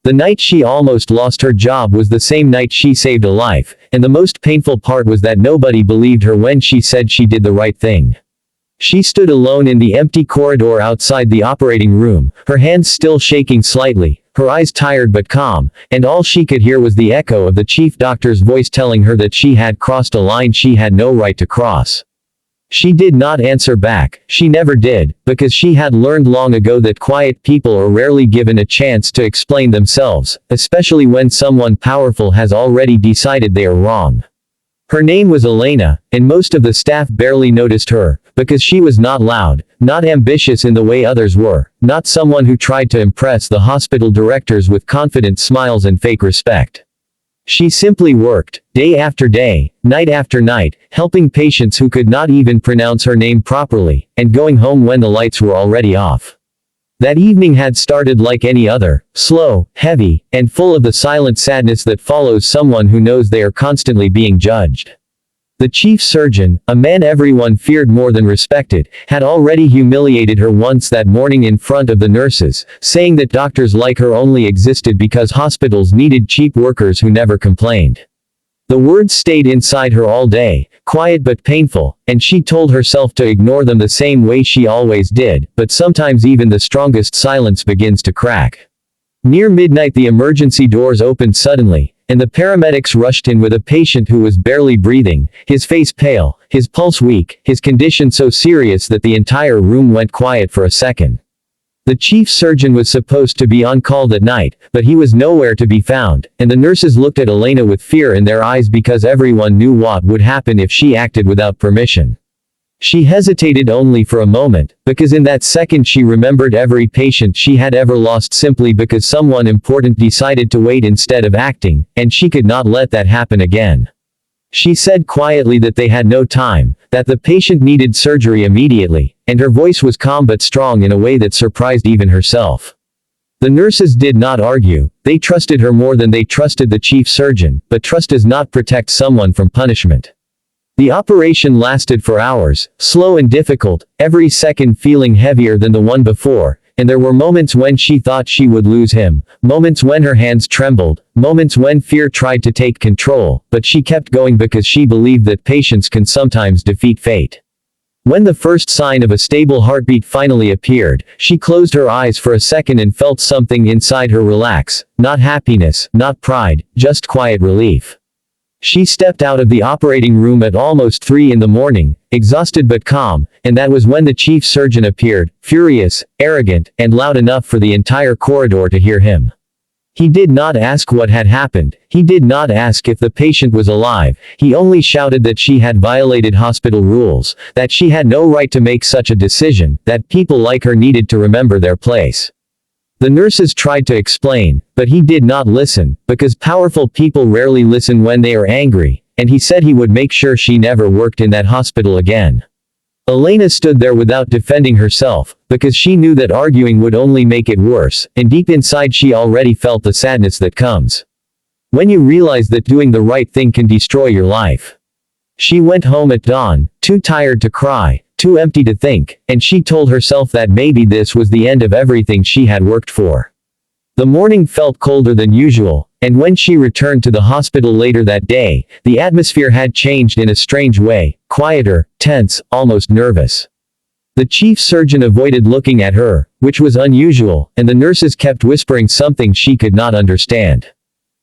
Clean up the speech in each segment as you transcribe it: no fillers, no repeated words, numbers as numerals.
The night she almost lost her job was the same night she saved a life, and the most painful part was that nobody believed her when she said she did the right thing. She stood alone in the empty corridor outside the operating room, her hands still shaking slightly, her eyes tired but calm, and all she could hear was the echo of the chief doctor's voice telling her that she had crossed a line she had no right to cross. She did not answer back, she never did, because she had learned long ago that quiet people are rarely given a chance to explain themselves, especially when someone powerful has already decided they are wrong. Her name was Elena, and most of the staff barely noticed her, because she was not loud, not ambitious in the way others were, not someone who tried to impress the hospital directors with confident smiles and fake respect. She simply worked, day after day, night after night, helping patients who could not even pronounce her name properly, and going home when the lights were already off. That evening had started like any other, slow, heavy, and full of the silent sadness that follows someone who knows they are constantly being judged. The chief surgeon, a man everyone feared more than respected, had already humiliated her once that morning in front of the nurses, saying that doctors like her only existed because hospitals needed cheap workers who never complained. The words stayed inside her all day, quiet but painful, and she told herself to ignore them the same way she always did, but sometimes even the strongest silence begins to crack. Near midnight the emergency doors opened suddenly, and the paramedics rushed in with a patient who was barely breathing, his face pale, his pulse weak, his condition so serious that the entire room went quiet for a second. The chief surgeon was supposed to be on call that night, but he was nowhere to be found, and the nurses looked at Elena with fear in their eyes because everyone knew what would happen if she acted without permission. She hesitated only for a moment, because in that second she remembered every patient she had ever lost simply because someone important decided to wait instead of acting, and she could not let that happen again. She said quietly that they had no time, that the patient needed surgery immediately, and her voice was calm but strong in a way that surprised even herself. The nurses did not argue, they trusted her more than they trusted the chief surgeon, but trust does not protect someone from punishment. The operation lasted for hours, slow and difficult, every second feeling heavier than the one before, and there were moments when she thought she would lose him, moments when her hands trembled, moments when fear tried to take control, but she kept going because she believed that patience can sometimes defeat fate. When the first sign of a stable heartbeat finally appeared, she closed her eyes for a second and felt something inside her relax, not happiness, not pride, just quiet relief. She stepped out of the operating room at almost 3 in the morning, exhausted but calm, and that was when the chief surgeon appeared, furious, arrogant, and loud enough for the entire corridor to hear him. He did not ask what had happened, he did not ask if the patient was alive, he only shouted that she had violated hospital rules, that she had no right to make such a decision, that people like her needed to remember their place. The nurses tried to explain, but he did not listen, because powerful people rarely listen when they are angry, and he said he would make sure she never worked in that hospital again. Elena stood there without defending herself, because she knew that arguing would only make it worse, and deep inside she already felt the sadness that comes when you realize that doing the right thing can destroy your life. She went home at dawn, too tired to cry, too empty to think, and she told herself that maybe this was the end of everything she had worked for. The morning felt colder than usual, and when she returned to the hospital later that day, the atmosphere had changed in a strange way, quieter, tense, almost nervous. The chief surgeon avoided looking at her, which was unusual, and the nurses kept whispering something she could not understand.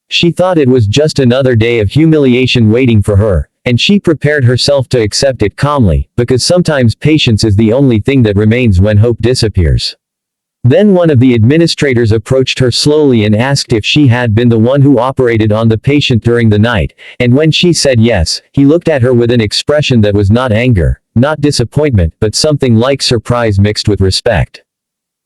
She thought it was just another day of humiliation waiting for her, and she prepared herself to accept it calmly, because sometimes patience is the only thing that remains when hope disappears. Then one of the administrators approached her slowly and asked if she had been the one who operated on the patient during the night, and when she said yes, he looked at her with an expression that was not anger, not disappointment, but something like surprise mixed with respect.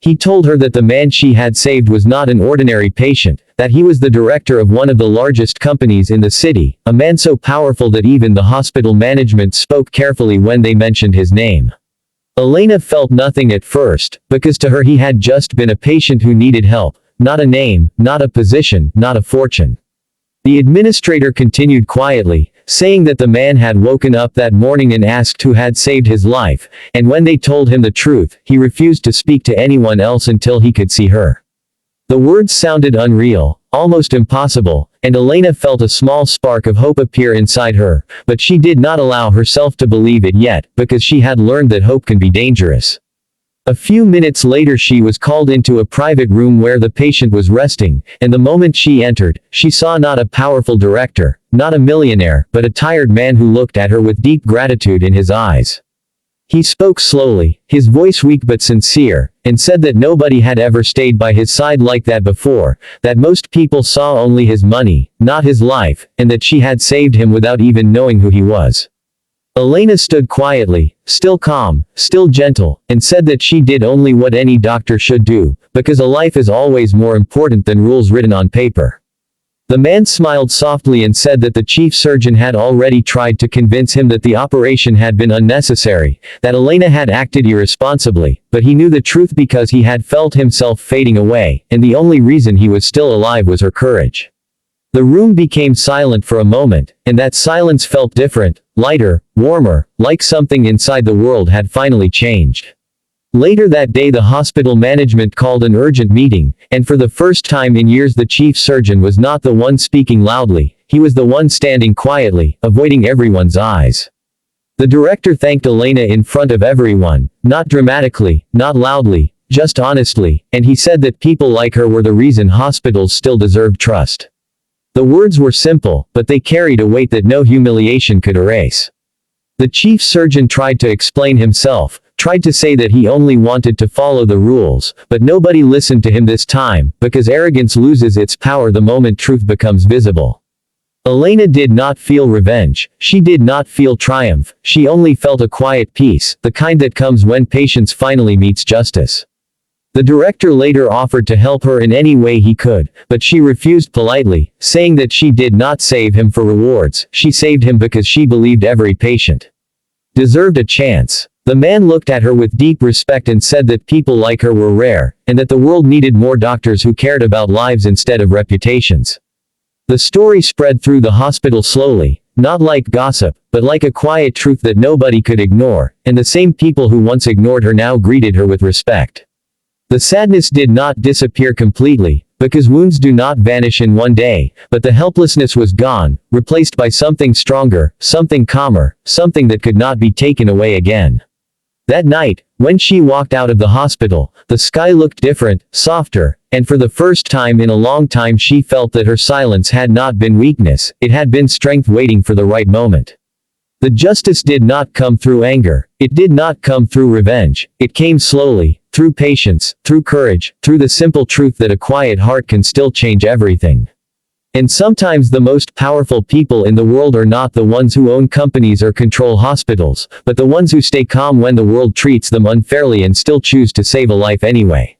He told her that the man she had saved was not an ordinary patient, that he was the director of one of the largest companies in the city, a man so powerful that even the hospital management spoke carefully when they mentioned his name. Elena felt nothing at first, because to her he had just been a patient who needed help, not a name, not a position, not a fortune. The administrator continued quietly, saying that the man had woken up that morning and asked who had saved his life, and when they told him the truth, he refused to speak to anyone else until he could see her. The words sounded unreal, almost impossible, and Elena felt a small spark of hope appear inside her, but she did not allow herself to believe it yet, because she had learned that hope can be dangerous. A few minutes later she was called into a private room where the patient was resting, and the moment she entered, she saw not a powerful director, not a millionaire, but a tired man who looked at her with deep gratitude in his eyes. He spoke slowly, his voice weak but sincere, and said that nobody had ever stayed by his side like that before, that most people saw only his money, not his life, and that she had saved him without even knowing who he was. Elena stood quietly, still calm, still gentle, and said that she did only what any doctor should do, because a life is always more important than rules written on paper. The man smiled softly and said that the chief surgeon had already tried to convince him that the operation had been unnecessary, that Elena had acted irresponsibly, but he knew the truth because he had felt himself fading away, and the only reason he was still alive was her courage. The room became silent for a moment, and that silence felt different, lighter, warmer, like something inside the world had finally changed. Later that day the hospital management called an urgent meeting, and for the first time in years the chief surgeon was not the one speaking loudly, he was the one standing quietly, avoiding everyone's eyes. The director thanked Elena in front of everyone, not dramatically, not loudly, just honestly, and he said that people like her were the reason hospitals still deserved trust. The words were simple, but they carried a weight that no humiliation could erase. The chief surgeon tried to explain himself, tried to say that he only wanted to follow the rules, but nobody listened to him this time, because arrogance loses its power the moment truth becomes visible. Elena did not feel revenge, she did not feel triumph, she only felt a quiet peace, the kind that comes when patience finally meets justice. The director later offered to help her in any way he could, but she refused politely, saying that she did not save him for rewards, she saved him because she believed every patient deserved a chance. The man looked at her with deep respect and said that people like her were rare, and that the world needed more doctors who cared about lives instead of reputations. The story spread through the hospital slowly, not like gossip, but like a quiet truth that nobody could ignore, and the same people who once ignored her now greeted her with respect. The sadness did not disappear completely, because wounds do not vanish in one day, but the helplessness was gone, replaced by something stronger, something calmer, something that could not be taken away again. That night, when she walked out of the hospital, the sky looked different, softer, and for the first time in a long time she felt that her silence had not been weakness, it had been strength waiting for the right moment. The justice did not come through anger, it did not come through revenge, it came slowly, through patience, through courage, through the simple truth that a quiet heart can still change everything. And sometimes the most powerful people in the world are not the ones who own companies or control hospitals, but the ones who stay calm when the world treats them unfairly and still choose to save a life anyway.